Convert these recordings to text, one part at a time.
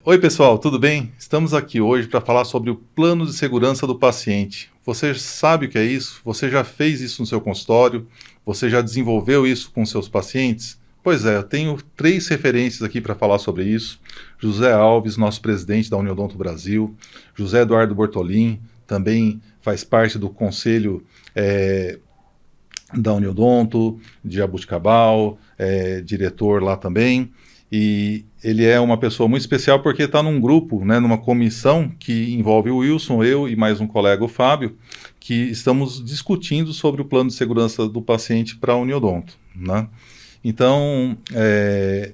Oi, pessoal, tudo bem? Estamos aqui hoje para falar sobre o plano de segurança do paciente. Você sabe o que é isso? Você já fez isso no seu consultório? Você já desenvolveu isso com seus pacientes? Pois é, eu tenho três referências aqui para falar sobre isso. José Alves, nosso presidente da Uniodonto Brasil, José Eduardo Bortolin, também faz parte do conselho da Uniodonto, de Jabuticabal, diretor lá também. E ele é uma pessoa muito especial porque está num grupo, né, numa comissão que envolve o Wilson, eu e mais um colega, o Fábio, que estamos discutindo sobre o plano de segurança do paciente para a Uniodonto, né? Então,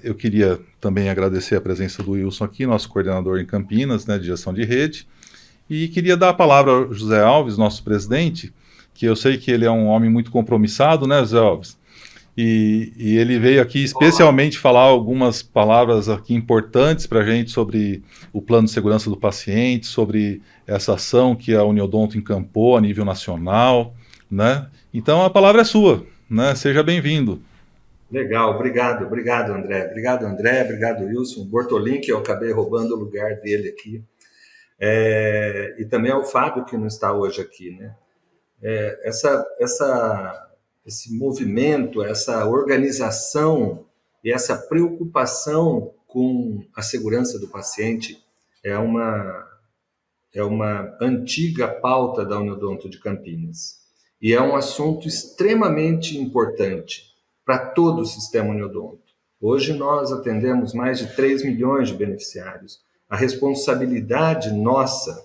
eu queria também agradecer a presença do Wilson aqui, nosso coordenador em Campinas, né, de gestão de rede, e queria dar a palavra ao José Alves, nosso presidente, que eu sei que ele é um homem muito compromissado, né, José Alves? E ele veio aqui especialmente falar algumas palavras aqui importantes para a gente sobre o plano de segurança do paciente, sobre essa ação que a Uniodonto encampou a nível nacional, né? Então a palavra é sua, né? Seja bem-vindo. Legal, obrigado, André. Obrigado, Wilson. Bortolin, que eu acabei roubando o lugar dele aqui. E também ao Fábio, que não está hoje aqui, né? Esse movimento, essa organização e essa preocupação com a segurança do paciente é uma, é uma antiga pauta da Uniodonto de Campinas. E é um assunto extremamente importante para todo o sistema Uniodonto. Hoje nós atendemos mais de 3 milhões de beneficiários. A responsabilidade nossa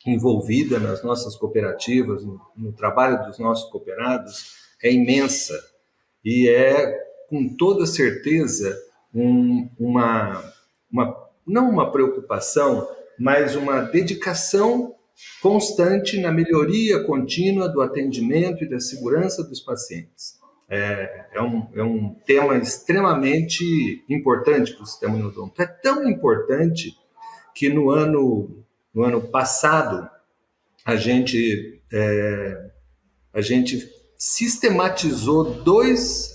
envolvida nas nossas cooperativas, no trabalho dos nossos cooperados, é imensa. E é, com toda certeza, não uma preocupação, mas uma dedicação constante na melhoria contínua do atendimento e da segurança dos pacientes. É um tema extremamente importante para o sistema endodonto. É tão importante que no ano passado a gente, a gente sistematizou duas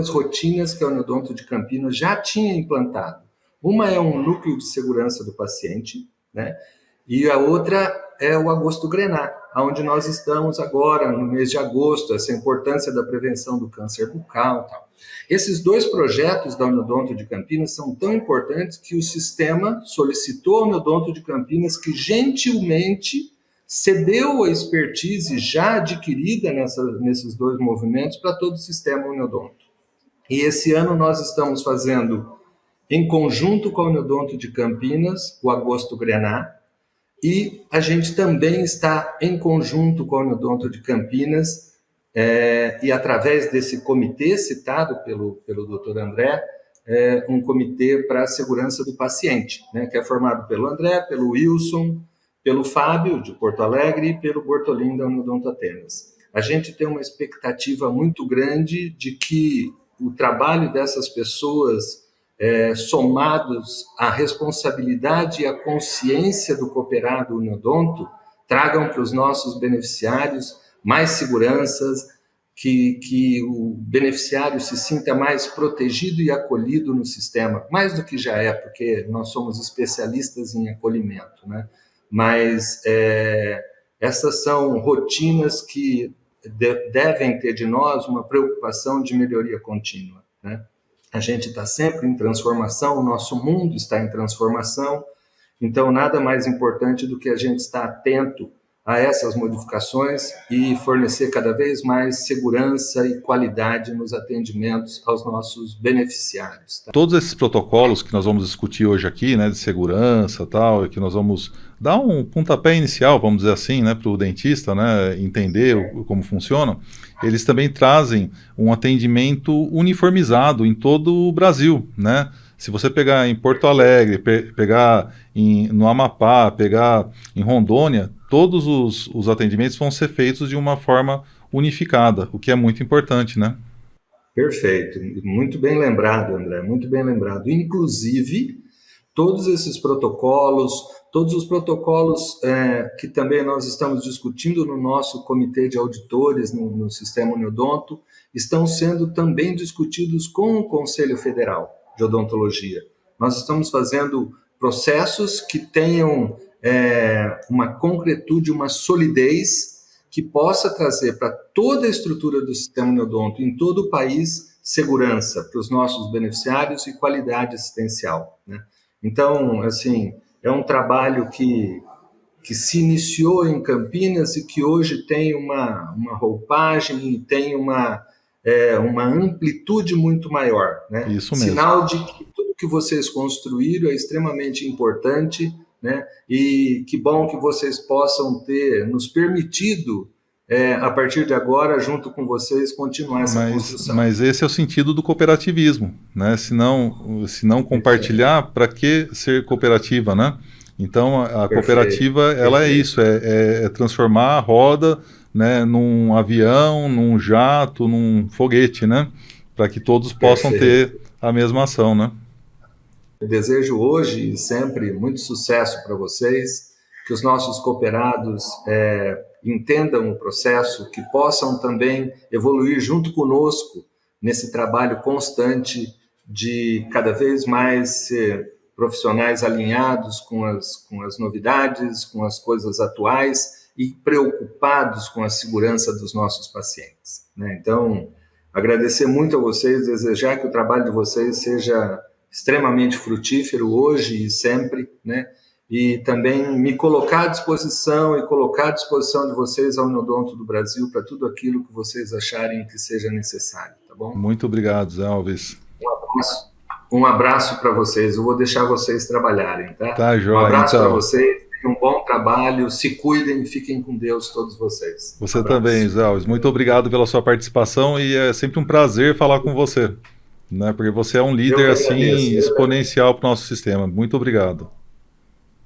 rotinas que a Uniodonto de Campinas já tinha implantado. Uma é um núcleo de segurança do paciente, né? E a outra é o agosto grená, onde nós estamos agora, no mês de agosto, essa importância da prevenção do câncer bucal. Tal. Esses dois projetos da Uniodonto de Campinas são tão importantes que o sistema solicitou ao Uniodonto de Campinas que gentilmente cedeu a expertise já adquirida nesses dois movimentos para todo o sistema Uniodonto. E esse ano nós estamos fazendo, em conjunto com a Uniodonto de Campinas, o Agosto Grená, e a gente também está em conjunto com a Uniodonto de Campinas, e através desse comitê citado pelo Dr. André, um comitê para a segurança do paciente, né, que é formado pelo André, pelo Wilson, pelo Fábio, de Porto Alegre, e pelo Bortolin, da Uniodonto Atenas. A gente tem uma expectativa muito grande de que o trabalho dessas pessoas, somados à responsabilidade e à consciência do cooperado Uniodonto, tragam para os nossos beneficiários mais seguranças, que o beneficiário se sinta mais protegido e acolhido no sistema, mais do que já é, porque nós somos especialistas em acolhimento, né? Mas essas são rotinas que devem ter de nós uma preocupação de melhoria contínua, né? A gente está sempre em transformação, o nosso mundo está em transformação, então nada mais importante do que a gente estar atento a essas modificações e fornecer cada vez mais segurança e qualidade nos atendimentos aos nossos beneficiários. Tá? Todos esses protocolos que nós vamos discutir hoje aqui, né, de segurança e tal, e que nós vamos dar um pontapé inicial, vamos dizer assim, né, para o dentista, né, entender como funciona, eles também trazem um atendimento uniformizado em todo o Brasil, né? Se você pegar em Porto Alegre, pegar no Amapá, pegar em Rondônia, todos os atendimentos vão ser feitos de uma forma unificada, o que é muito importante, né? Perfeito, muito bem lembrado, André, muito bem lembrado. Inclusive, todos esses protocolos, todos os protocolos que também nós estamos discutindo no nosso comitê de auditores no sistema Uniodonto, estão sendo também discutidos com o Conselho Federal de Odontologia, Nós estamos fazendo processos que tenham uma concretude, uma solidez que possa trazer para toda a estrutura do sistema Neodonto em todo o país segurança para os nossos beneficiários e qualidade assistencial, né? Então, assim, é um trabalho que se iniciou em Campinas e que hoje tem uma roupagem e tem uma amplitude muito maior, né? Isso mesmo. Sinal de que tudo que vocês construíram é extremamente importante, né? E que bom que vocês possam ter nos permitido, a partir de agora, junto com vocês, continuar essa construção. Mas esse é o sentido do cooperativismo, né? Se não compartilhar, para que ser cooperativa, né? Então, a cooperativa, ela é isso, é transformar a roda, né, num avião, num jato, num foguete, né? Para que todos possam ter a mesma ação, né? Eu desejo hoje e sempre muito sucesso para vocês, que os nossos cooperados entendam o processo, que possam também evoluir junto conosco nesse trabalho constante de cada vez mais ser profissionais alinhados com as novidades, com as coisas atuais e preocupados com a segurança dos nossos pacientes, né? Então, agradecer muito a vocês, desejar que o trabalho de vocês seja extremamente frutífero hoje e sempre, né? E também me colocar à disposição e colocar à disposição de vocês ao Neodonto do Brasil para tudo aquilo que vocês acharem que seja necessário, tá bom? Muito obrigado, Zé Alves. Um abraço para vocês. Eu vou deixar vocês trabalharem, tá? Tá, joia. Um abraço então para vocês. Um bom trabalho. Se cuidem e fiquem com Deus, todos vocês. Você também, Zé Alves. Muito obrigado pela sua participação e é sempre um prazer falar com você, né? Porque você é um líder assim exponencial para o nosso sistema. Muito obrigado.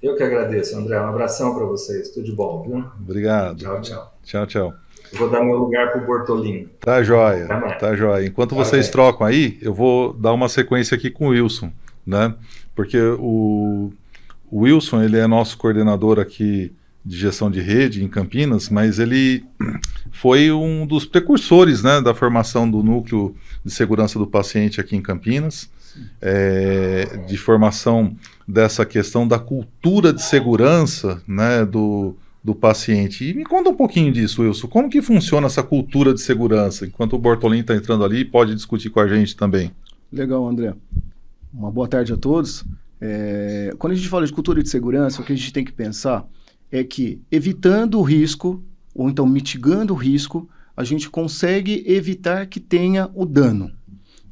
Eu que agradeço, André. Um abração para vocês. Tudo de bom, viu? Obrigado. Tchau, tchau. Tchau, tchau. Eu vou dar meu lugar para o Bortolino. Tá joia, tá joia. Enquanto vocês trocam aí, eu vou dar uma sequência aqui com o Wilson, né? Porque o Wilson, ele é nosso coordenador aqui de gestão de rede em Campinas, mas ele foi um dos precursores, né, da formação do núcleo de segurança do paciente aqui em Campinas, de formação dessa questão da cultura de segurança, né, do paciente. E me conta um pouquinho disso, Wilson. Como que funciona essa cultura de segurança? Enquanto o Bortolin está entrando ali, pode discutir com a gente também. Legal, André. Uma boa tarde a todos. Quando a gente fala de cultura de segurança, o que a gente tem que pensar é que, evitando o risco, ou então mitigando o risco, a gente consegue evitar que tenha o dano,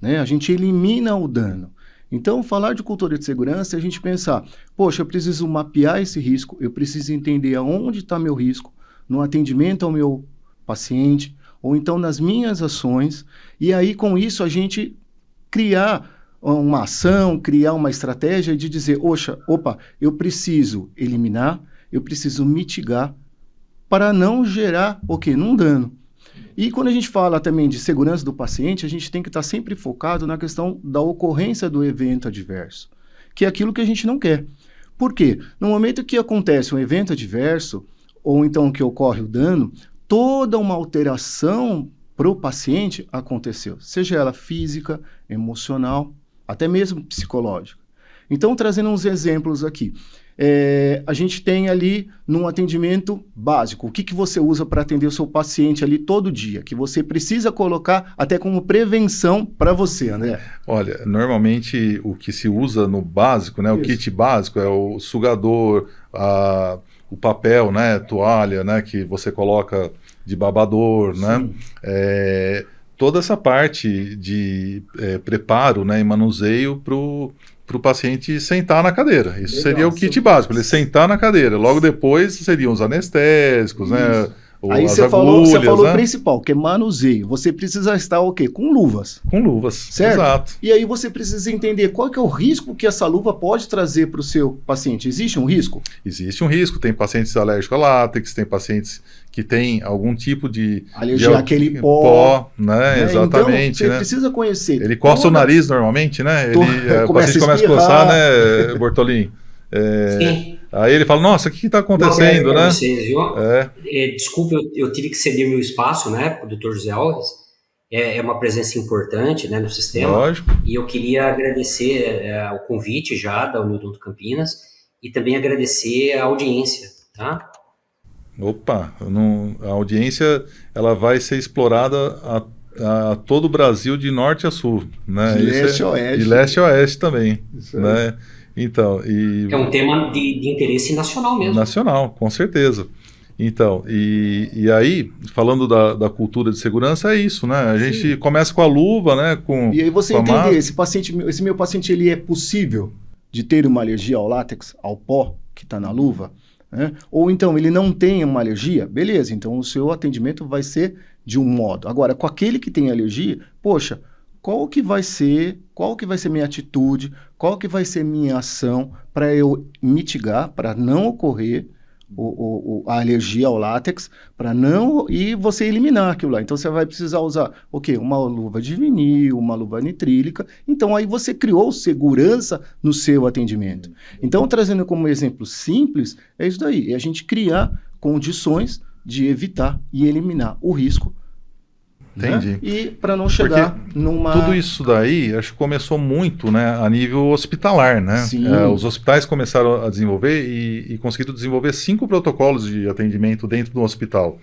né? A gente elimina o dano. Então, falar de cultura de segurança é a gente pensar, poxa, eu preciso mapear esse risco, eu preciso entender aonde está meu risco, no atendimento ao meu paciente, ou então nas minhas ações, e aí com isso a gente criar uma ação, criar uma estratégia de dizer, opa, eu preciso eliminar, eu preciso mitigar para não gerar, um dano. E quando a gente fala também de segurança do paciente, a gente tem que estar sempre focado na questão da ocorrência do evento adverso, que é aquilo que a gente não quer. Por quê? No momento que acontece um evento adverso, ou então que ocorre o dano, toda uma alteração para o paciente aconteceu, seja ela física, emocional, até mesmo psicológica. Então, trazendo uns exemplos aqui. A gente tem ali num atendimento básico, o que você usa para atender o seu paciente ali todo dia, que você precisa colocar até como prevenção para você, André? Olha, normalmente o que se usa no básico, né, o kit básico é o sugador, o papel, né, toalha, né, que você coloca de babador, né, toda essa parte de preparo, né, e manuseio para o paciente sentar na cadeira. Isso seria o kit básico, ele sentar na cadeira. Logo depois seriam os anestésicos, né? Aí você falou o principal, que é manuseio. Você precisa estar o quê? Com luvas. Com luvas, certo? Exato. E aí você precisa entender qual que é o risco que essa luva pode trazer para o seu paciente. Existe um risco? Existe um risco. Tem pacientes alérgicos a látex, tem pacientes que têm algum tipo de alergia àquele pó, né? Exatamente. Então, você precisa conhecer. Ele coça o nariz normalmente, né? O paciente começa a coçar, né, Bortolin? Sim. Aí ele fala, nossa, o que está acontecendo, né? Vocês, viu? Desculpa, eu tive que ceder meu espaço, né, para o Dr. José Alves, é uma presença importante, né, no sistema. Lógico. E eu queria agradecer o convite já da Uniodonto Campinas e também agradecer a audiência, tá? Opa, a audiência ela vai ser explorada a todo o Brasil de norte a sul, né? De leste a oeste. De leste a oeste também, Isso aí. né? Então, É um tema de interesse nacional mesmo. Nacional, com certeza. Então, e aí, falando da cultura de segurança, é isso, né? A gente começa com a luva, né? E aí você com a entender, máscara. esse meu paciente, ele é possível de ter uma alergia ao látex, ao pó que está na luva, né? Ou então ele não tem uma alergia, beleza, então o seu atendimento vai ser de um modo. Agora, com aquele que tem alergia, poxa, qual que vai ser minha atitude, qual que vai ser minha ação para eu mitigar, para não ocorrer a alergia ao látex, para não, e você eliminar aquilo lá. Então você vai precisar usar o quê? Uma luva de vinil, uma luva nitrílica. Então aí você criou segurança no seu atendimento. Então, trazendo como exemplo simples, é isso daí, é a gente criar condições de evitar e eliminar o risco. Entendi. Né? E para não chegar numa... Tudo isso daí, acho que começou muito, né, a nível hospitalar, né? Sim. Os hospitais começaram a desenvolver e conseguiram desenvolver 5 protocolos de atendimento dentro do hospital.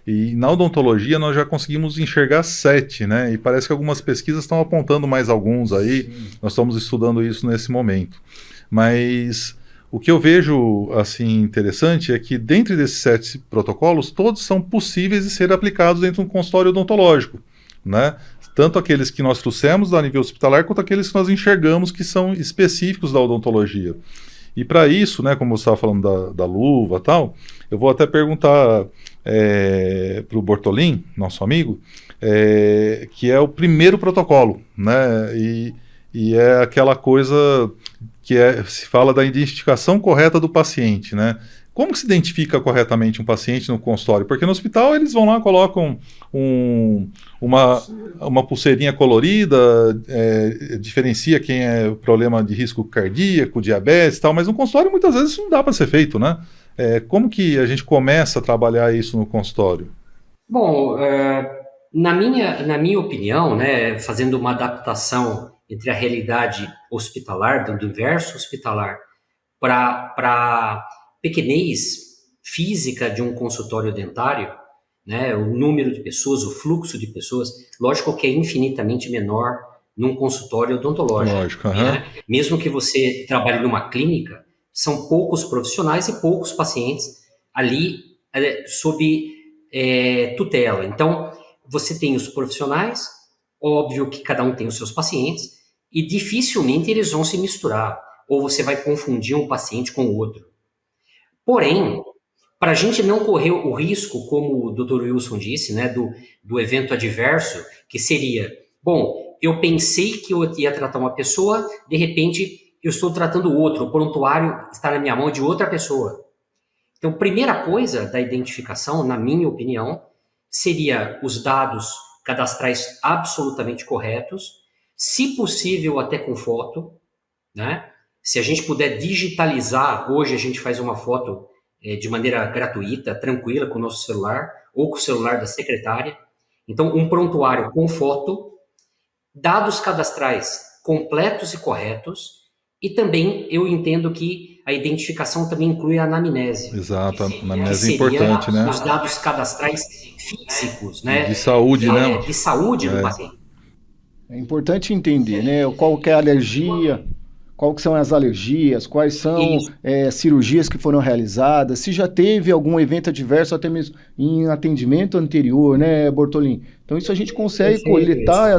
E na odontologia nós já conseguimos enxergar 7, né? E parece que algumas pesquisas estão apontando mais alguns aí. Sim. Nós estamos estudando isso nesse momento. Mas o que eu vejo assim interessante é que dentro desses 7 protocolos, todos são possíveis de ser aplicados dentro de um consultório odontológico, né? Tanto aqueles que nós trouxemos a nível hospitalar, quanto aqueles que nós enxergamos que são específicos da odontologia. E para isso, né, como você estava falando da luva e tal, eu vou até perguntar para o Bortolin, nosso amigo, que é o primeiro protocolo, né? E é aquela coisa que se fala da identificação correta do paciente, né? Como que se identifica corretamente um paciente no consultório? Porque no hospital eles vão lá, colocam uma pulseirinha colorida, diferencia quem é problema de risco cardíaco, diabetes e tal, mas no consultório muitas vezes isso não dá para ser feito, né? Como que a gente começa a trabalhar isso no consultório? Bom, na minha opinião, né, fazendo uma adaptação entre a realidade hospitalar, do universo hospitalar, para pequenez física de um consultório dentário, né, o número de pessoas, o fluxo de pessoas, lógico que é infinitamente menor num consultório odontológico. Lógico, né? Mesmo que você trabalhe numa clínica, são poucos profissionais e poucos pacientes ali sob tutela. Então, você tem os profissionais, óbvio que cada um tem os seus pacientes, e dificilmente eles vão se misturar, ou você vai confundir um paciente com o outro. Porém, para a gente não correr o risco, como o Dr. Wilson disse, né, do evento adverso, que seria, bom, eu pensei que eu ia tratar uma pessoa, de repente eu estou tratando outro, o prontuário está na minha mão de outra pessoa. Então, primeira coisa da identificação, na minha opinião, seria os dados cadastrais absolutamente corretos, se possível até com foto, né? Se a gente puder digitalizar, hoje a gente faz uma foto de maneira gratuita, tranquila, com o nosso celular, ou com o celular da secretária. Então, um prontuário com foto, dados cadastrais completos e corretos, e também eu entendo que a identificação também inclui a anamnese. Exato, a anamnese é importante, né? Os dados cadastrais físicos, né? De saúde, né? De saúde do paciente. É importante entender, né? Qual que é a alergia, quais são as alergias, quais são cirurgias que foram realizadas, se já teve algum evento adverso, até mesmo em atendimento anterior, né, Bortolin? Então isso a gente consegue coletar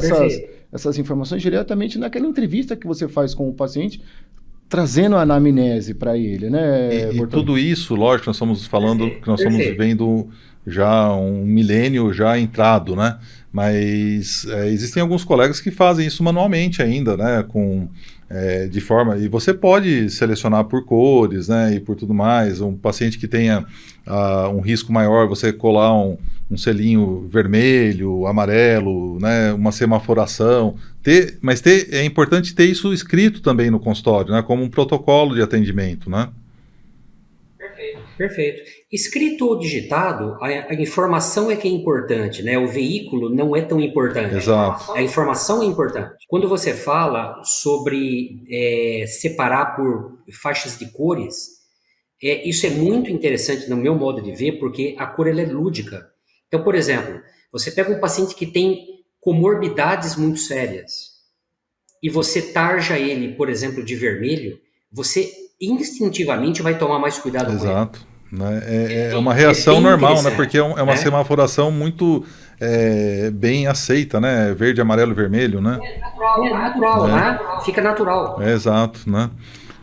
essas informações diretamente naquela entrevista que você faz com o paciente, trazendo a anamnese para ele, né, e tudo isso, lógico, nós estamos falando que nós estamos vivendo já um milênio já entrado, né? Mas existem alguns colegas que fazem isso manualmente ainda, né? De forma, e você pode selecionar por cores, né? E por tudo mais. Um paciente que tenha um risco maior, você colar um selinho vermelho, amarelo, né? Uma semaforação. Mas é importante ter isso escrito também no consultório, né? Como um protocolo de atendimento, né? Perfeito. Perfeito. Escrito ou digitado, a informação é que é importante, né? O veículo não é tão importante. Exato. A informação é importante. Quando você fala sobre separar por faixas de cores, isso é muito interessante no meu modo de ver, porque a cor ela é lúdica. Então, por exemplo, você pega um paciente que tem comorbidades muito sérias e você tarja ele, por exemplo, de vermelho, você instintivamente vai tomar mais cuidado com ele. Exato. Né? É uma reação normal, né? Porque é uma semaforação muito bem aceita, né? Verde, amarelo, vermelho, né? É natural, né? Fica natural. Exato, né?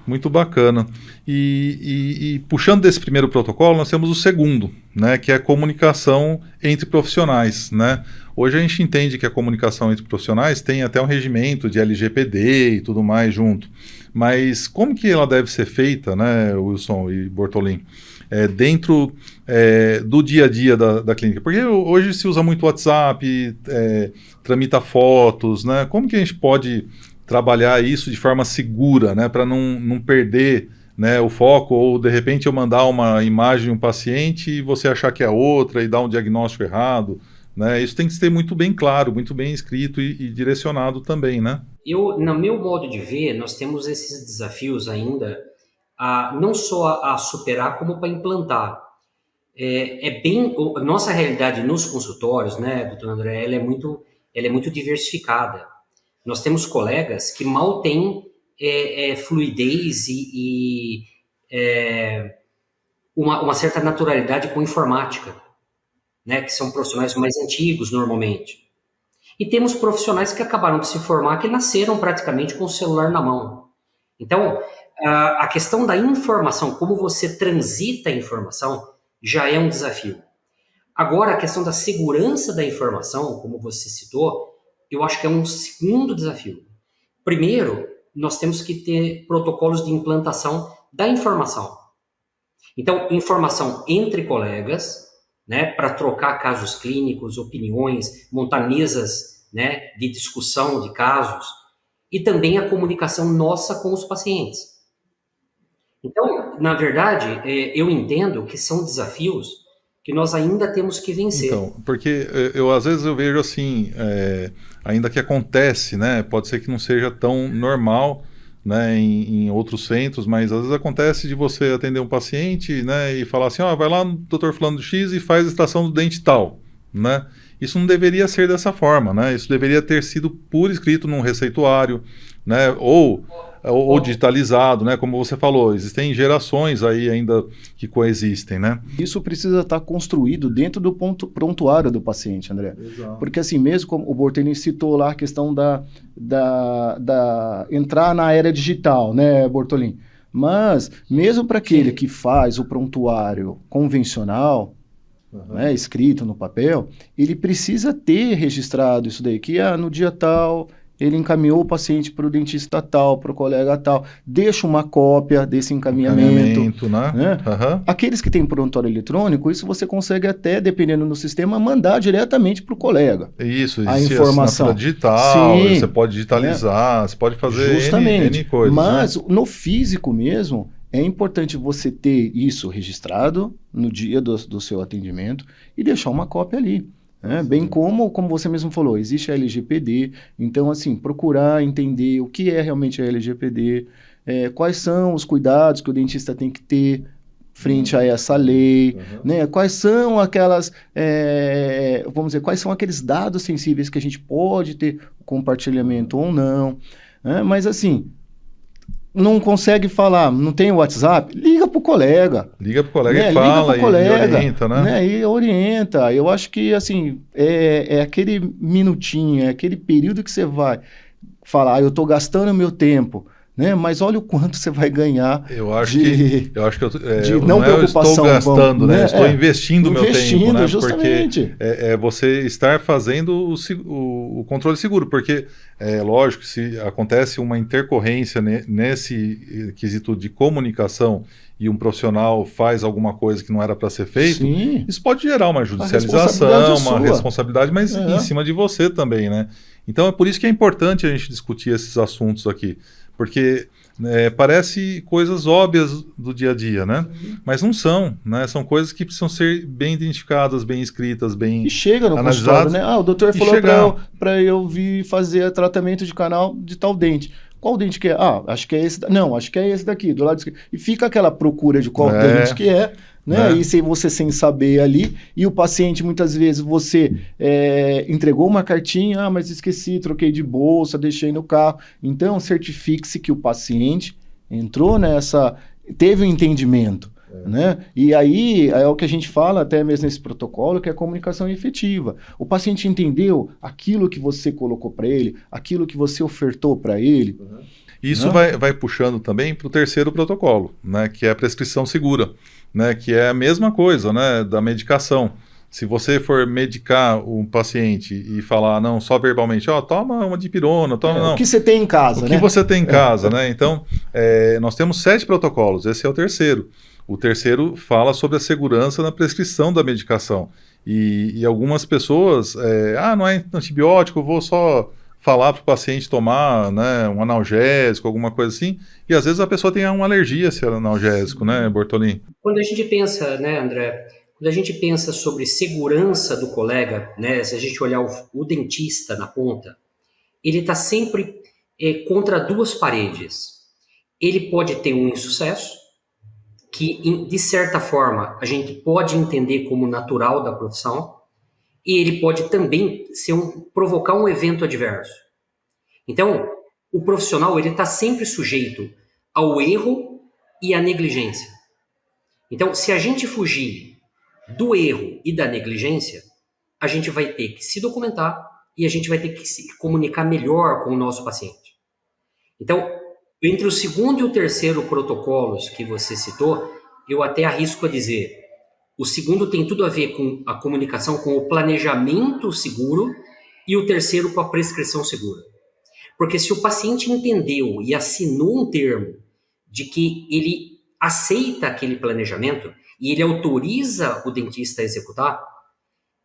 Muito bacana. E puxando desse primeiro protocolo, nós temos o segundo, né? Que é a comunicação entre profissionais, né? Hoje a gente entende que a comunicação entre profissionais tem até um regimento de LGPD e tudo mais junto. Mas como que ela deve ser feita, né, Wilson e Bortolin? Dentro do dia a dia da clínica. Porque hoje se usa muito WhatsApp, tramita fotos, né? Como que a gente pode trabalhar isso de forma segura, né? Para não perder, né, o foco, ou de repente eu mandar uma imagem de um paciente e você achar que é outra e dar um diagnóstico errado, né? Isso tem que ser muito bem claro, muito bem escrito e direcionado também, né? No meu modo de ver, nós temos esses desafios ainda, não só a superar, como para implantar. Nossa realidade nos consultórios, né, doutor André, ela é muito diversificada. Nós temos colegas que mal têm fluidez e uma certa naturalidade com informática, né, que são profissionais mais antigos normalmente. E temos profissionais que acabaram de se formar, que nasceram praticamente com o celular na mão. Então, a questão da informação, como você transita a informação, já é um desafio. Agora, a questão da segurança da informação, como você citou, eu acho que é um segundo desafio. Primeiro, nós temos que ter protocolos de implantação da informação. Então, informação entre colegas, né, para trocar casos clínicos, opiniões, montar mesas, né, de discussão de casos, e também a comunicação nossa com os pacientes. Então, na verdade, eu entendo que são desafios que nós ainda temos que vencer. Então, porque às vezes eu vejo assim, ainda que acontece, né, pode ser que não seja tão normal, né, em outros centros, mas às vezes acontece de você atender um paciente, né, e falar assim, vai lá no Dr. Fulano X e faz a extração do dente tal, né? Isso não deveria ser dessa forma, né? Isso deveria ter sido por escrito num receituário, né, ou digitalizado, né? Como você falou, existem gerações aí ainda que coexistem, né? Isso precisa estar construído dentro do prontuário do paciente, André. Exato. Porque assim, mesmo como o Bortolin citou lá a questão da entrar na era digital, né, Bortolin? Mas, mesmo para aquele que faz o prontuário convencional, né, escrito no papel, ele precisa ter registrado isso daí, que no dia tal ele encaminhou o paciente para o dentista tal, para o colega tal, deixa uma cópia desse encaminhamento, né? Aqueles que têm prontuário eletrônico, isso você consegue até, dependendo do sistema, mandar diretamente para o colega. Isso, a informação digital, você pode digitalizar, você pode fazer N coisas. Mas, né? No físico mesmo, é importante você ter isso registrado no dia do seu atendimento e deixar uma cópia ali. Bem como você mesmo falou, existe a LGPD, então assim, procurar entender o que é realmente a LGPD, quais são os cuidados que o dentista tem que ter frente a essa lei, né? Quais são aquelas, vamos dizer, quais são aqueles dados sensíveis que a gente pode ter compartilhamento ou não, né? Mas assim, não consegue falar, não tem WhatsApp, liga pro colega. Liga pro colega e fala, e orienta, né? E orienta. Eu acho que, assim, é aquele minutinho, é aquele período que você vai falar, eu tô gastando meu tempo, né? Mas olha o quanto você vai ganhar eu acho que não preocupação. Eu estou gastando, né? Eu estou investindo meu tempo, né? Justamente. Porque é você estar fazendo o controle seguro, porque lógico, se acontece uma intercorrência nesse quesito de comunicação e um profissional faz alguma coisa que não era para ser feito, Sim. Isso pode gerar uma judicialização, uma responsabilidade, mas em cima de você também, né? Então é por isso que é importante a gente discutir esses assuntos aqui. Porque Parece coisas óbvias do dia a dia, né? Mas não são, né? São coisas que precisam ser bem identificadas, bem escritas, bem E chega no consultório, né? O doutor falou para eu vir fazer tratamento de canal de tal dente. Qual dente que é? Acho que é esse. Não, acho que é esse daqui, do lado esquerdo. E fica aquela procura de qual dente que é, né? E você sem saber ali, e o paciente, muitas vezes, você entregou uma cartinha, mas esqueci, troquei de bolsa, deixei no carro. Então, certifique-se que o paciente entrou teve um entendimento, né? E aí, é o que a gente fala até mesmo nesse protocolo, que é a comunicação efetiva. O paciente entendeu aquilo que você colocou para ele, aquilo que você ofertou para ele. Isso vai puxando também para o terceiro protocolo, né? Que é a prescrição segura, né? Que é a mesma coisa, né? Da medicação. Se você for medicar um paciente e falar, não, só verbalmente, toma uma dipirona, toma... não. O que você tem em casa, O que você tem em casa, né? Então, nós temos 7 protocolos, esse é o terceiro. O terceiro fala sobre a segurança na prescrição da medicação. E algumas pessoas, não é antibiótico, eu vou só falar para o paciente tomar, né, um analgésico, alguma coisa assim, e às vezes a pessoa tem uma alergia a esse analgésico, né, Bortolin? Quando a gente pensa, né, André, quando a gente pensa sobre segurança do colega, né, se a gente olhar o dentista na ponta, ele está sempre contra 2 paredes. Ele pode ter um insucesso, que de certa forma a gente pode entender como natural da profissão, e ele pode também provocar um evento adverso. Então, o profissional ele está sempre sujeito ao erro e à negligência. Então, se a gente fugir do erro e da negligência, a gente vai ter que se documentar e a gente vai ter que se comunicar melhor com o nosso paciente. Então, entre o segundo e o terceiro protocolos que você citou, eu até arrisco a dizer, o segundo tem tudo a ver com a comunicação, com o planejamento seguro, e o terceiro com a prescrição segura. Porque se o paciente entendeu e assinou um termo de que ele aceita aquele planejamento e ele autoriza o dentista a executar,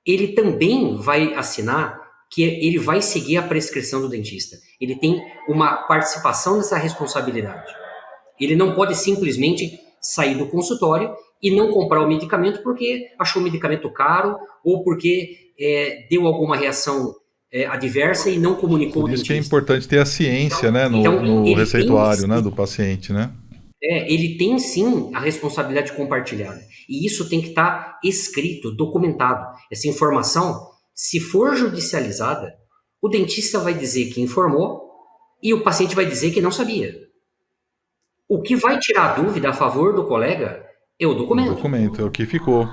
ele também vai assinar que ele vai seguir a prescrição do dentista. Ele tem uma participação nessa responsabilidade. Ele não pode simplesmente sair do consultório e não comprar o medicamento porque achou o medicamento caro ou porque deu alguma reação adversa e não comunicou o dentista. Por isso que é importante ter a ciência, né, no receituário, né, do paciente, né? Ele tem sim a responsabilidade compartilhada. E isso tem que estar escrito, documentado. Essa informação, se for judicializada, o dentista vai dizer que informou e o paciente vai dizer que não sabia. O que vai tirar a dúvida a favor do colega é o documento. O documento, é o que ficou,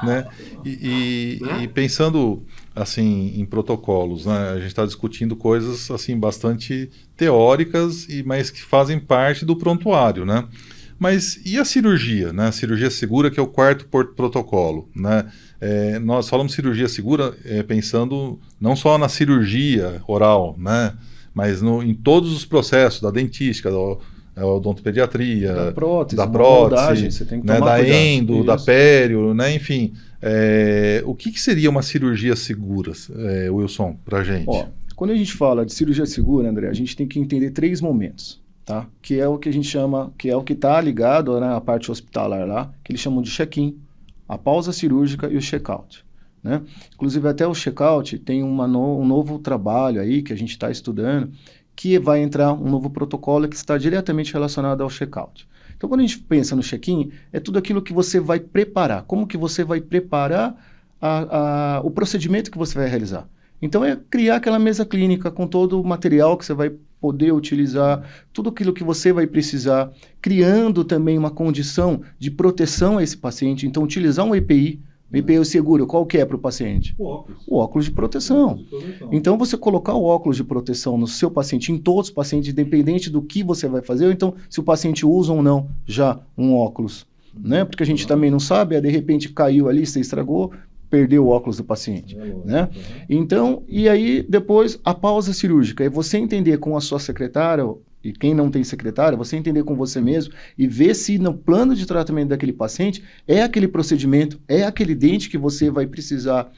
né? E pensando assim em protocolos, né? A gente está discutindo coisas assim bastante teóricas mas que fazem parte do prontuário, né? Mas e a cirurgia, né? A cirurgia segura, que é o 4º protocolo, né? Nós falamos cirurgia segura pensando não só na cirurgia oral, né? Mas em todos os processos da dentística, da odontopediatria, da prótese, você tem que tomar da endo, isso. Da pério, né? Enfim, o que seria uma cirurgia segura, Wilson, para a gente? Quando a gente fala de cirurgia segura, André, a gente tem que entender 3 momentos, tá? Que é o que a gente chama, que é o que está ligado, né, à parte hospitalar lá, que eles chamam de check-in, a pausa cirúrgica e o check-out, né? Inclusive até o check-out tem um novo trabalho aí que a gente está estudando, que vai entrar um novo protocolo que está diretamente relacionado ao check-out. Então, quando a gente pensa no check-in, é tudo aquilo que você vai preparar. Como que você vai preparar o procedimento que você vai realizar. Então, é criar aquela mesa clínica com todo o material que você vai poder utilizar, tudo aquilo que você vai precisar, criando também uma condição de proteção a esse paciente. Então, utilizar um EPI, o EPI seguro, qual que é para o paciente? O óculos de proteção. Então, você colocar o óculos de proteção no seu paciente, em todos os pacientes, independente do que você vai fazer, ou então, se o paciente usa ou não já um óculos, né? Porque a gente também não sabe, de repente caiu ali, você estragou, perdeu o óculos do paciente, né? Então, e aí, depois, a pausa cirúrgica, é você entender com a sua secretária, e quem não tem secretária, você entender com você mesmo e ver se no plano de tratamento daquele paciente é aquele procedimento, é aquele dente que você vai precisar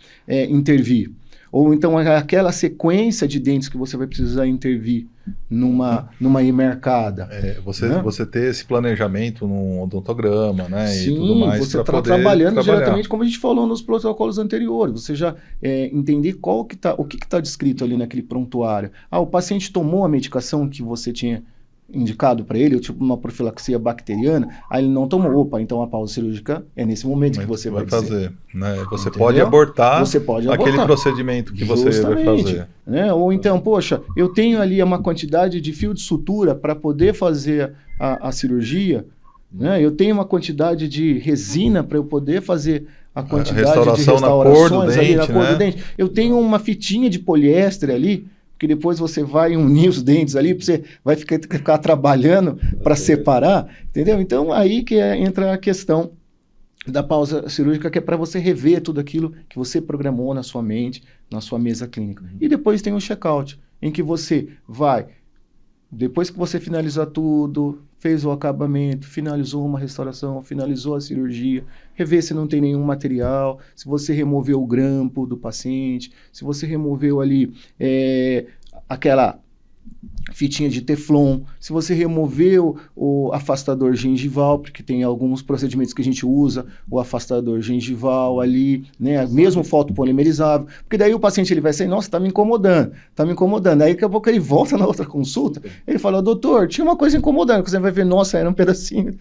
intervir. Ou então aquela sequência de dentes que você vai precisar intervir numa emercada. Você ter esse planejamento num odontograma, né? Sim, e tudo mais. você está trabalhando diretamente, como a gente falou nos protocolos anteriores. Você já entender o que está descrito ali naquele prontuário. O paciente tomou a medicação que você tinha indicado para ele, tipo uma profilaxia bacteriana, aí ele não tomou. Opa, então a pausa cirúrgica é nesse momento que você vai fazer. Né? Você Entendeu? pode abortar aquele procedimento que você vai fazer. Né? Ou então, poxa, eu tenho ali uma quantidade de fio de sutura para poder fazer a cirurgia, né? Eu tenho uma quantidade de resina para eu poder fazer a quantidade de restaurações na cor do dente, ali na cor do dente. Eu tenho uma fitinha de poliéster ali, que depois você vai unir os dentes ali, você vai ficar trabalhando para separar, entendeu? Então, aí que entra a questão da pausa cirúrgica, que é para você rever tudo aquilo que você programou na sua mente, na sua mesa clínica. E depois tem o check-out, em que você vai, depois que você finalizar tudo, fez o acabamento, finalizou uma restauração, finalizou a cirurgia, rever se não tem nenhum material, se você removeu o grampo do paciente, se você removeu ali aquela fitinha de teflon, se você removeu o afastador gengival, porque tem alguns procedimentos que a gente usa o afastador gengival ali, né, mesmo fotopolimerizável, porque daí o paciente ele vai sair, nossa, tá me incomodando, aí daqui a pouco ele volta na outra consulta, ele fala, doutor, tinha uma coisa incomodando, que você vai ver, nossa, era um pedacinho,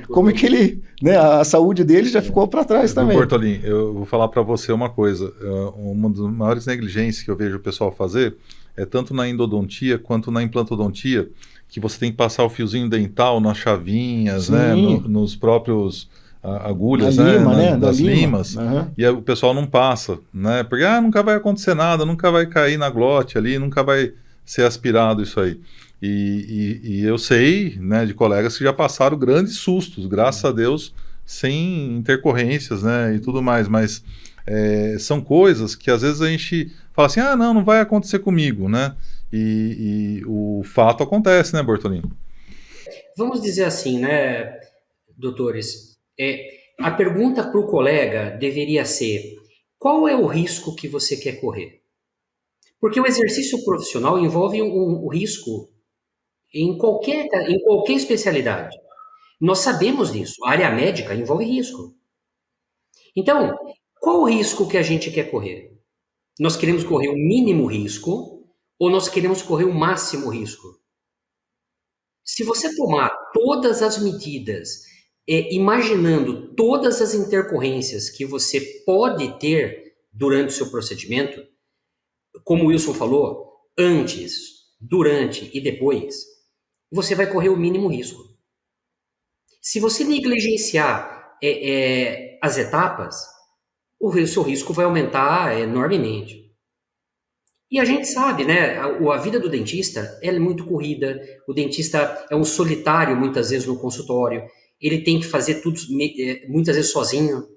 como é que ele, né, a saúde dele já ficou para trás também. Bortolin, eu vou falar para você uma coisa, uma das maiores negligências que eu vejo o pessoal fazer é tanto na endodontia quanto na implantodontia, que você tem que passar o fiozinho dental nas chavinhas, né, nos próprios agulhas, das limas, e aí o pessoal não passa, né, porque nunca vai acontecer nada, nunca vai cair na glote ali, nunca vai ser aspirado isso aí. E eu sei, né, de colegas que já passaram grandes sustos, graças a Deus, sem intercorrências, né, e tudo mais, mas são coisas que às vezes a gente fala assim, não vai acontecer comigo, né? E o fato acontece, né, Bortolin? Vamos dizer assim, né, doutores, a pergunta para o colega deveria ser, qual é o risco que você quer correr? Porque o exercício profissional envolve um risco em qualquer especialidade. Nós sabemos disso, a área médica envolve risco. Então, qual o risco que a gente quer correr? Nós queremos correr o mínimo risco ou nós queremos correr o máximo risco? Se você tomar todas as medidas, imaginando todas as intercorrências que você pode ter durante o seu procedimento, como o Wilson falou, antes, durante e depois, você vai correr o mínimo risco. Se você negligenciar as etapas, o seu risco vai aumentar enormemente. E a gente sabe, né, a vida do dentista é muito corrida, o dentista é um solitário muitas vezes no consultório, ele tem que fazer tudo muitas vezes sozinho.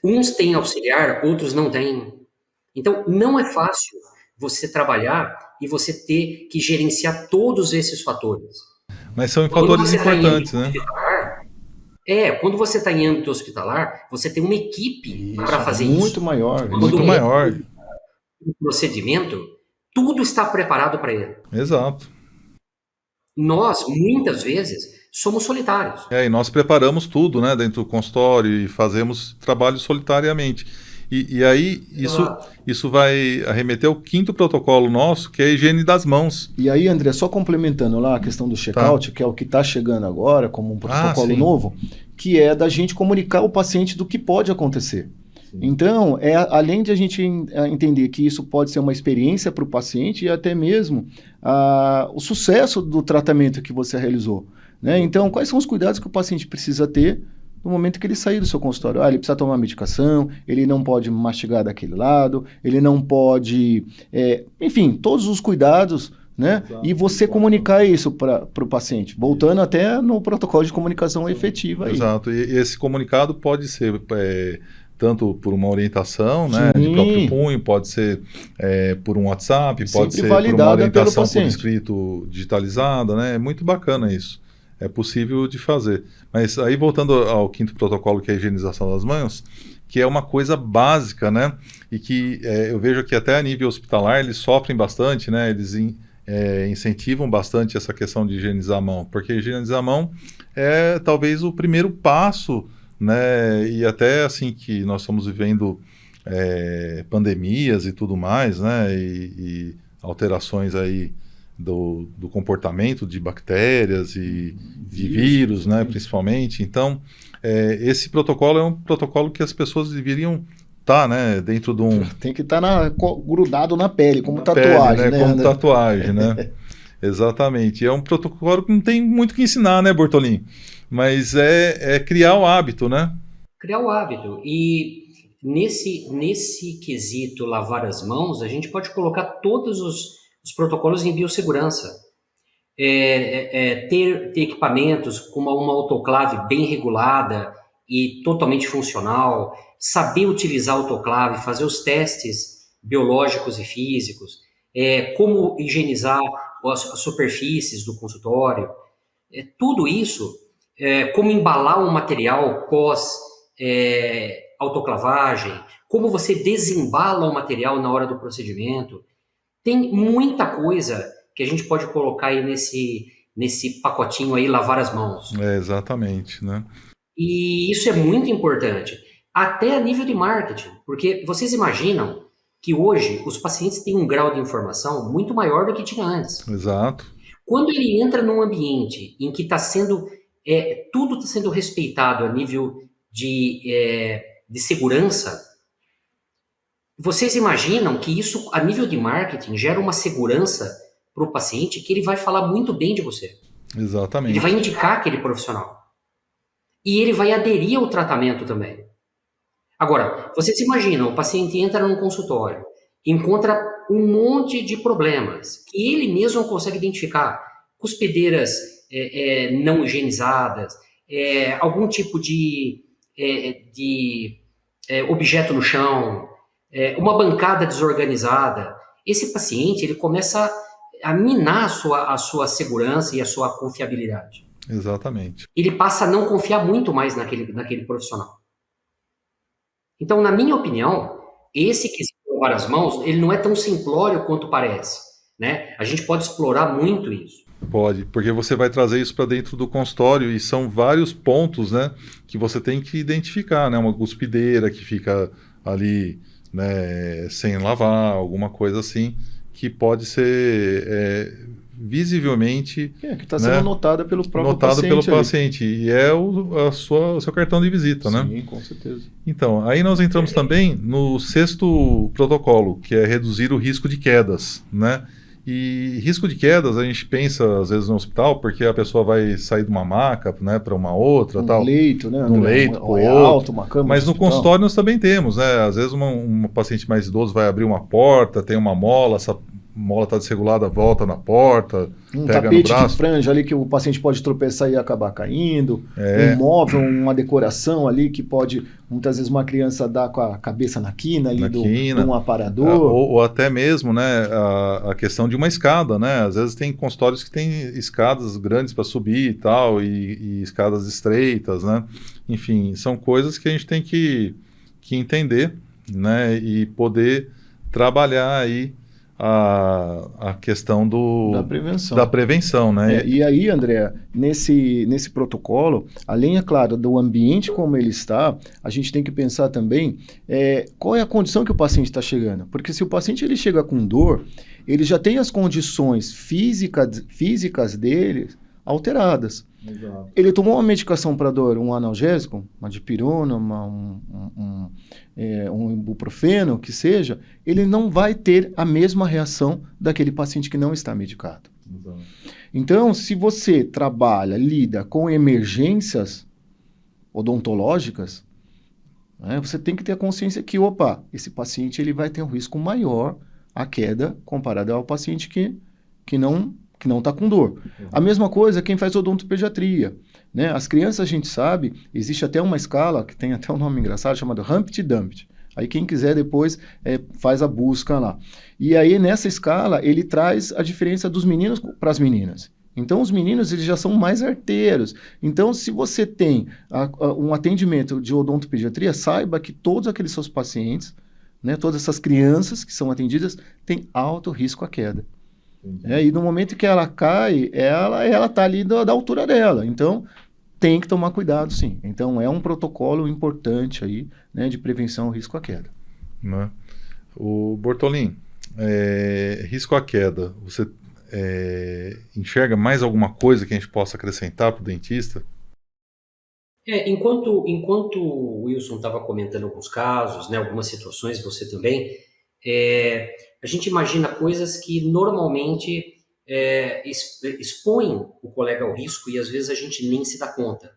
Uns têm auxiliar, outros não têm. Então, não é fácil você trabalhar e você ter que gerenciar todos esses fatores. Mas são fatores importantes, né? Quando você está em âmbito hospitalar, você tem uma equipe para fazer isso. Muito maior. O procedimento, tudo está preparado para ele. Exato. Nós, muitas vezes, somos solitários. E nós preparamos tudo, né, dentro do consultório e fazemos trabalho solitariamente. E aí, isso vai arremeter ao 5º protocolo nosso, que é a higiene das mãos. E aí, André, só complementando lá a questão do check-out, que é o que está chegando agora, como um protocolo novo, que é da gente comunicar ao paciente do que pode acontecer. Sim. Então, além de a gente entender que isso pode ser uma experiência para o paciente e até mesmo o sucesso do tratamento que você realizou, né? Então, quais são os cuidados que o paciente precisa ter no momento que ele sair do seu consultório? Ele precisa tomar medicação, ele não pode mastigar daquele lado, ele não pode... enfim, todos os cuidados, né? Exato, e você comunicar isso para o paciente, voltando até no protocolo de comunicação efetiva. Exato, e esse comunicado pode ser... tanto por uma orientação, né, de próprio punho, pode ser por um WhatsApp, pode ser por uma orientação por escrito digitalizada, né? É muito bacana isso. É possível de fazer. Mas aí, voltando ao 5º protocolo, que é a higienização das mãos, que é uma coisa básica, né? E que eu vejo que até a nível hospitalar eles sofrem bastante, né? Eles incentivam bastante essa questão de higienizar a mão, porque higienizar a mão é talvez o primeiro passo, né? E até assim que nós estamos vivendo pandemias e tudo mais, né? E alterações aí do comportamento de bactérias e de vírus, né? Principalmente. Então, esse protocolo é um protocolo que as pessoas deveriam estar, né? Dentro de um... Tem que estar grudado na pele, como na tatuagem, pele, né? Como tatuagem, né? Exatamente. É um protocolo que não tem muito o que ensinar, né, Bortolin? Mas é criar o hábito, né? Criar o hábito. E nesse quesito lavar as mãos, a gente pode colocar todos os protocolos em biossegurança. Ter equipamentos com uma autoclave bem regulada e totalmente funcional, saber utilizar a autoclave, fazer os testes biológicos e físicos, como higienizar as superfícies do consultório, tudo isso, como embalar um material pós autoclavagem, como você desembala o material na hora do procedimento. Tem muita coisa que a gente pode colocar aí nesse pacotinho aí, lavar as mãos. Exatamente, né? E isso é muito importante, até a nível de marketing, porque vocês imaginam que hoje os pacientes têm um grau de informação muito maior do que tinha antes. Exato. Quando ele entra num ambiente em que tudo está sendo respeitado a nível de segurança, vocês imaginam que isso, a nível de marketing, gera uma segurança para o paciente que ele vai falar muito bem de você. Exatamente. Ele vai indicar aquele profissional. E ele vai aderir ao tratamento também. Agora, vocês imaginam, o paciente entra num consultório, encontra um monte de problemas que ele mesmo não consegue identificar. Cuspideiras não higienizadas, algum tipo de objeto no chão, uma bancada desorganizada. Esse paciente, ele começa a minar a sua segurança e a sua confiabilidade. Exatamente. Ele passa a não confiar muito mais naquele profissional. Então, na minha opinião, esse que se lavar as mãos, ele não é tão simplório quanto parece, né? A gente pode explorar muito isso. Pode, porque você vai trazer isso para dentro do consultório e são vários pontos, né, que você tem que identificar, né? Uma cuspideira que fica ali, né, sem lavar, alguma coisa assim, que pode ser visivelmente... que está sendo notada pelo próprio notado paciente. Pelo paciente. E é o seu cartão de visita, né? Sim, com certeza. Então, aí nós entramos também no 6º protocolo, que é reduzir o risco de quedas, né? E risco de quedas, a gente pensa, às vezes, no hospital, porque a pessoa vai sair de uma maca, né, para uma outra, tal. Leito, né? Um leito, ou é alto, uma cama. Mas no consultório nós também temos, né? Às vezes um paciente mais idoso vai abrir uma porta, tem uma mola, essa mola está desregulada, volta na porta, pega no braço. De franja ali que o paciente pode tropeçar e acabar caindo. Um móvel, uma decoração ali que pode, muitas vezes, uma criança dar com a cabeça na quina ali de um aparador. Ou até mesmo, né, a questão de uma escada, né? Às vezes tem consultórios que tem escadas grandes para subir e tal, e escadas estreitas, né? Enfim, são coisas que a gente tem que entender, né? E poder trabalhar aí a questão da prevenção, né? E aí, André, nesse protocolo, além, é claro, do ambiente como ele está, a gente tem que pensar também qual é a condição que o paciente está chegando. Porque se o paciente ele chega com dor, ele já tem as condições físicas dele alteradas. Exato. Ele tomou uma medicação para dor, um analgésico, uma dipirona, um ibuprofeno, que seja, ele não vai ter a mesma reação daquele paciente que não está medicado. Exato. Então, se você lida com emergências odontológicas, né, você tem que ter a consciência que, esse paciente ele vai ter um risco maior à queda comparado ao paciente que não está com dor. Uhum. A mesma coisa quem faz odontopediatria, né? As crianças, a gente sabe, existe até uma escala, que tem até um nome engraçado, chamado Humpty Dumpty. Aí quem quiser depois faz a busca lá. E aí nessa escala ele traz a diferença dos meninos para as meninas. Então, os meninos eles já são mais arteiros. Então, se você tem um atendimento de odontopediatria, saiba que todos aqueles seus pacientes, né, todas essas crianças que são atendidas, têm alto risco à queda. E no momento que ela cai, ela está ali da altura dela. Então, tem que tomar cuidado, sim. Então, é um protocolo importante aí, né, de prevenção ao risco à queda. Né? O Bortolin, risco à queda, você enxerga mais alguma coisa que a gente possa acrescentar para o dentista? Enquanto o Wilson estava comentando alguns casos, né, algumas situações, você também, a gente imagina coisas que normalmente expõem o colega ao risco e às vezes a gente nem se dá conta.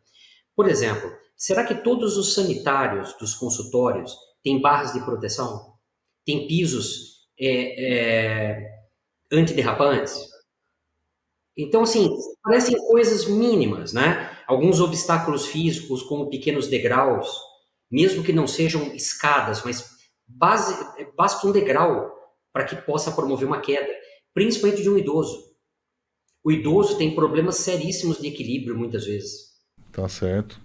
Por exemplo, será que todos os sanitários dos consultórios têm barras de proteção? Tem pisos antiderrapantes? Então, assim, parecem coisas mínimas, né? Alguns obstáculos físicos, como pequenos degraus, mesmo que não sejam escadas, mas basta um degrau para que possa promover uma queda, principalmente de um idoso. O idoso tem problemas seríssimos de equilíbrio, muitas vezes. Tá certo.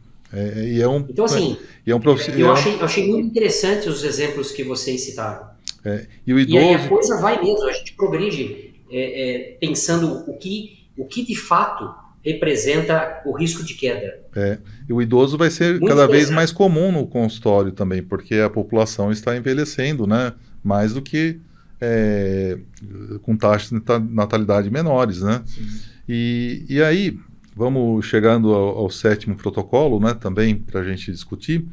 Então, assim, eu achei muito interessante os exemplos que vocês citaram. E o idoso... E aí a coisa vai mesmo, a gente progride pensando o que de fato representa o risco de queda. E o idoso vai ser cada vez mais comum no consultório também, porque a população está envelhecendo, né? Mais do que com taxas de natalidade menores, né? E aí, vamos chegando ao 7º protocolo, né? Também para a gente discutir,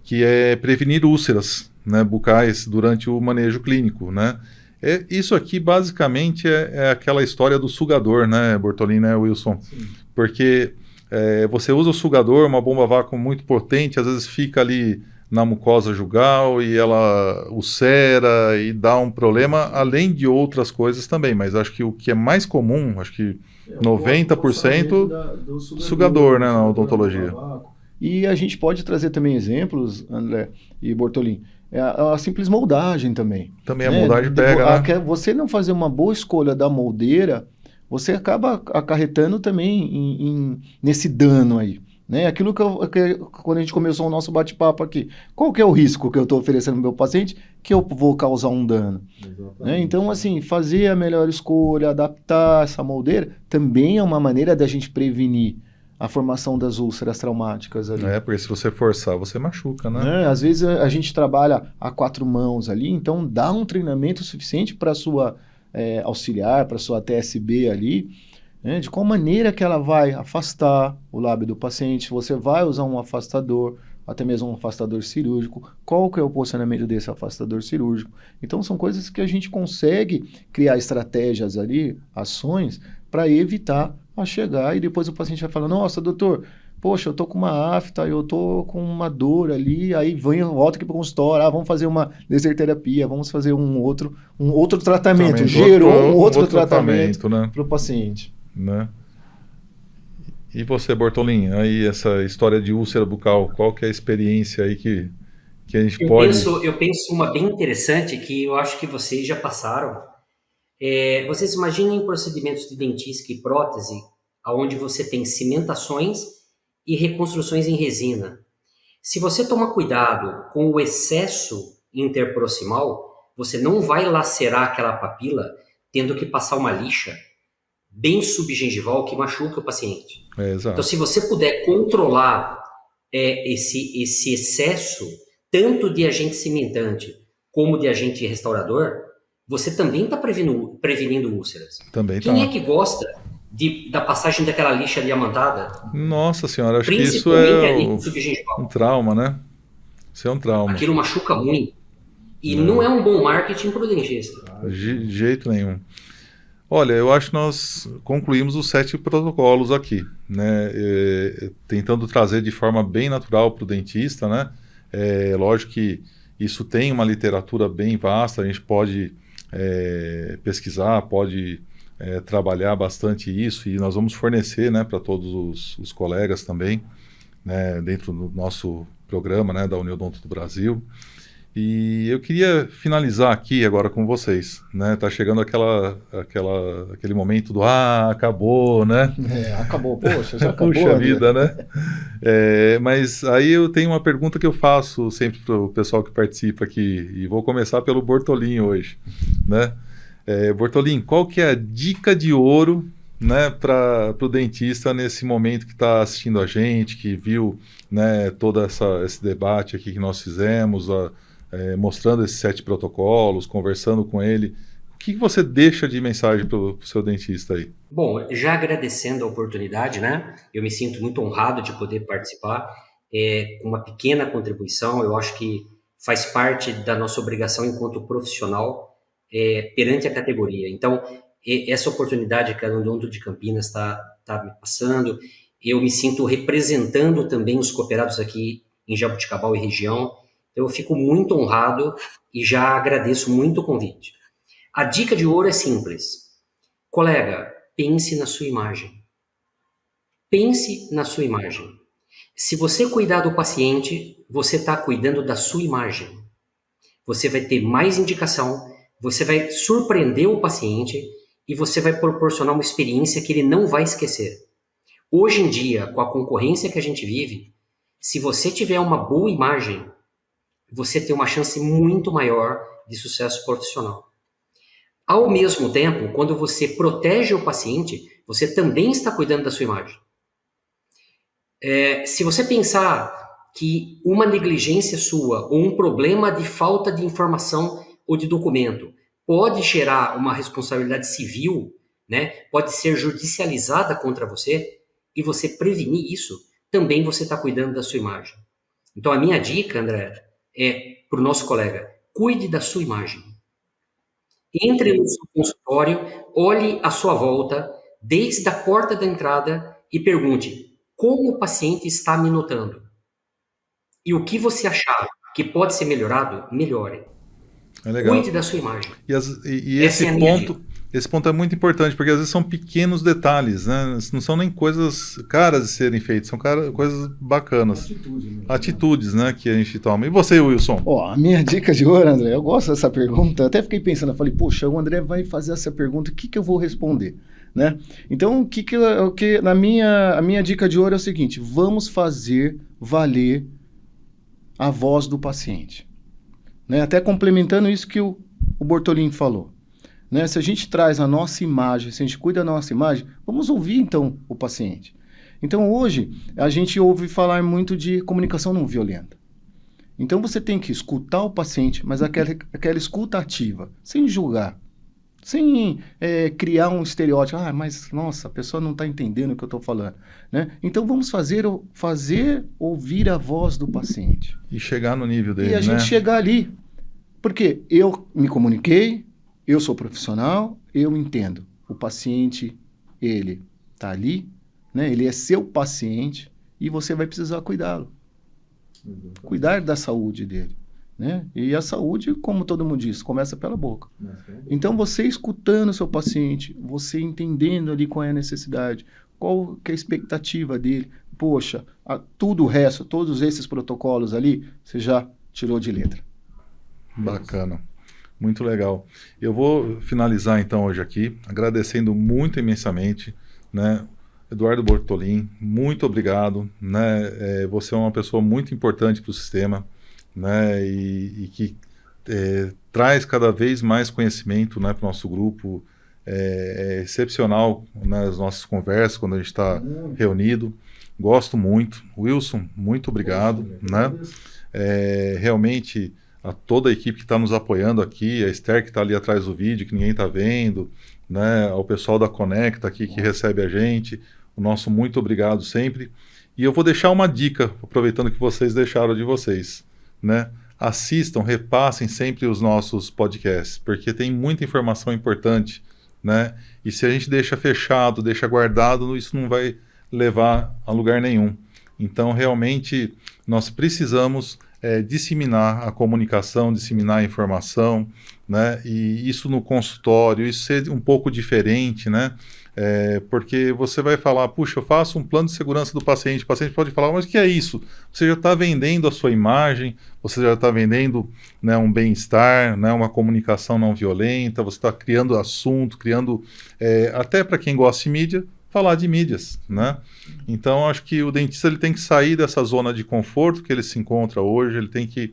que é prevenir úlceras, né, bucais durante o manejo clínico, né? Isso aqui basicamente é aquela história do sugador, né, Bortolin, né, Wilson? Sim. Porque você usa o sugador, uma bomba a vácuo muito potente, às vezes fica ali na mucosa jugal e ela ulcera e dá um problema, além de outras coisas também, mas acho que o que é mais comum, acho que 90% do sugador, né, na odontologia. E a gente pode trazer também exemplos, André e Bortolin, a simples moldagem também. Também a moldagem pega, né? Você não fazer uma boa escolha da moldeira, você acaba acarretando também nesse dano aí. Né? Aquilo que quando a gente começou o nosso bate-papo aqui, qual que é o risco que eu estou oferecendo ao meu paciente que eu vou causar um dano? Né? Então, assim, fazer a melhor escolha, adaptar essa moldeira, também é uma maneira da gente prevenir a formação das úlceras traumáticas ali. Porque se você forçar, você machuca, né? Às vezes a gente trabalha a 4 mãos ali, então dá um treinamento suficiente para a sua auxiliar, para a sua TSB ali, né? De qual maneira que ela vai afastar o lábio do paciente, você vai usar um afastador, até mesmo um afastador cirúrgico, qual que é o posicionamento desse afastador cirúrgico. Então são coisas que a gente consegue criar estratégias ali, ações, para evitar a chegar e depois o paciente vai falar, nossa, doutor, poxa, eu tô com uma afta, eu tô com uma dor ali, aí volta aqui para o consultório, vamos fazer uma laser terapia, vamos fazer um outro tratamento. Gerou um outro tratamento, né, para o paciente. Né? E você, Bortolin, aí essa história de úlcera bucal, qual que é a experiência aí que a gente pode... Eu penso uma bem interessante que eu acho que vocês já passaram. Vocês imaginem procedimentos de dentística e prótese onde você tem cimentações e reconstruções em resina. Se você tomar cuidado com o excesso interproximal, você não vai lacerar aquela papila tendo que passar uma lixa bem subgengival que machuca o paciente. Exato. Então, se você puder controlar esse excesso, tanto de agente cimentante como de agente restaurador, você também está prevenindo úlceras. Também Quem é que gosta da passagem daquela lixa diamantada? Nossa senhora, acho que isso é um trauma, né? Isso é um trauma. Aquilo machuca muito. E não é um bom marketing para o dentista. De jeito nenhum. Olha, eu acho que nós concluímos os 7 protocolos aqui, né? Tentando trazer de forma bem natural para o dentista, né? Lógico que isso tem uma literatura bem vasta, a gente pode pesquisar, pode trabalhar bastante isso, e nós vamos fornecer, né, para todos os colegas também, né, dentro do nosso programa, né, da Uniodonto do Brasil. E eu queria finalizar aqui agora com vocês, né? Tá chegando aquele momento do acabou, né? Acabou, poxa, já acabou. Puxa André. vida, né? Mas aí eu tenho uma pergunta que eu faço sempre para o pessoal que participa aqui, e vou começar pelo Bortolin hoje, né? Bortolin, qual que é a dica de ouro, né, para o dentista nesse momento que está assistindo a gente, que viu, né, todo esse debate aqui que nós fizemos, mostrando esses 7 protocolos, conversando com ele. O que você deixa de mensagem para o seu dentista aí? Bom, já agradecendo a oportunidade, né? Eu me sinto muito honrado de poder participar com uma pequena contribuição. Eu acho que faz parte da nossa obrigação enquanto profissional perante a categoria. Então, essa oportunidade que a Odonto de Campinas está me passando, eu me sinto representando também os cooperados aqui em Jaboticabal e região. Então, eu fico muito honrado e já agradeço muito o convite. A dica de ouro é simples. Colega, pense na sua imagem. Pense na sua imagem. Se você cuidar do paciente, você está cuidando da sua imagem. Você vai ter mais indicação, você vai surpreender o paciente e você vai proporcionar uma experiência que ele não vai esquecer. Hoje em dia, com a concorrência que a gente vive, se você tiver uma boa imagem, você tem uma chance muito maior de sucesso profissional. Ao mesmo tempo, quando você protege o paciente, você também está cuidando da sua imagem. Se você pensar que uma negligência sua ou um problema de falta de informação ou de documento pode gerar uma responsabilidade civil, né, pode ser judicializada contra você, e você prevenir isso, também você está cuidando da sua imagem. Então, a minha dica, André, é para o nosso colega, cuide da sua imagem. Entre no seu consultório, olhe à sua volta, desde a porta da entrada e pergunte como o paciente está me notando. E o que você achar que pode ser melhorado, melhore. É legal. Cuide da sua imagem. E esse ponto é muito importante, porque às vezes são pequenos detalhes, né? Não são nem coisas caras de serem feitas, são coisas bacanas. Atitudes, né, que a gente toma. E você, Wilson? A minha dica de ouro, André, eu gosto dessa pergunta. Eu até fiquei pensando, eu falei, poxa, o André vai fazer essa pergunta, o que eu vou responder? Né? Então, a minha dica de ouro é o seguinte: vamos fazer valer a voz do paciente. Né? Até complementando isso que o Bortolin falou. Né? Se a gente traz a nossa imagem, se a gente cuida da nossa imagem, vamos ouvir então o paciente. Então hoje a gente ouve falar muito de comunicação não violenta. Então você tem que escutar o paciente, mas aquela escuta ativa, sem julgar, sem criar um estereótipo. Mas nossa, a pessoa não está entendendo o que eu estou falando. Né? Então vamos fazer ouvir a voz do paciente. E chegar no nível dele, E a gente chegar ali. Porque eu me comuniquei, eu sou profissional, eu entendo. O paciente, ele está ali, né? Ele é seu paciente e você vai precisar cuidá-lo. Cuidar da saúde dele. Né? E a saúde, como todo mundo diz, começa pela boca. Então você escutando o seu paciente, você entendendo ali qual é a necessidade, qual que é a expectativa dele. Poxa, tudo o resto, todos esses protocolos ali, você já tirou de letra. Bacana. Muito legal. Eu vou finalizar então hoje aqui, agradecendo muito imensamente, né, Eduardo Bortolin, muito obrigado, né, você é uma pessoa muito importante para o sistema, né, e que traz cada vez mais conhecimento, né, para o nosso grupo. É excepcional nas nossas conversas, quando a gente está reunido. Gosto muito. Wilson, muito obrigado. Né? Realmente, a toda a equipe que está nos apoiando aqui, a Esther que está ali atrás do vídeo, que ninguém está vendo, né? Ao pessoal da Conecta aqui que recebe a gente, o nosso muito obrigado sempre. E eu vou deixar uma dica, aproveitando que vocês deixaram de vocês, né? Assistam, repassem sempre os nossos podcasts, porque tem muita informação importante, né? E se a gente deixa fechado, deixa guardado, isso não vai levar a lugar nenhum. Então, realmente, nós precisamos disseminar a comunicação, disseminar a informação, né? E isso no consultório, isso ser um pouco diferente, né? Porque você vai falar, puxa, eu faço um plano de segurança do paciente. O paciente pode falar, mas o que é isso? Você já está vendendo a sua imagem, você já está vendendo, né, um bem-estar, né, uma comunicação não violenta, você está criando assunto, criando, até para quem gosta de mídia, falar de mídias, né? Então, acho que o dentista ele tem que sair dessa zona de conforto que ele se encontra hoje, ele tem que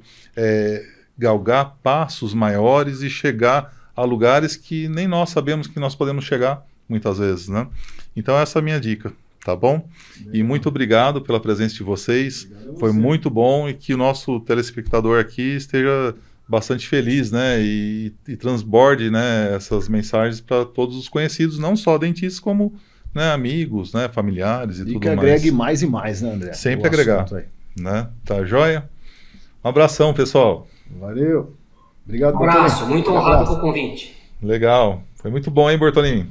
galgar passos maiores e chegar a lugares que nem nós sabemos que nós podemos chegar, muitas vezes, né? Então, essa é a minha dica, tá bom? E muito obrigado pela presença de vocês, foi muito bom, e que o nosso telespectador aqui esteja bastante feliz, né, e transborde, né, essas mensagens para todos os conhecidos, não só dentistas, como, né, amigos, né, familiares e tudo mais. E que agregue mais e mais, né, André? Sempre agregar, né? Tá joia? Um abração, pessoal. Valeu. Obrigado, Um abraço, Bortolini. muito honrado com o convite. Legal. Foi muito bom, hein, Bortolini?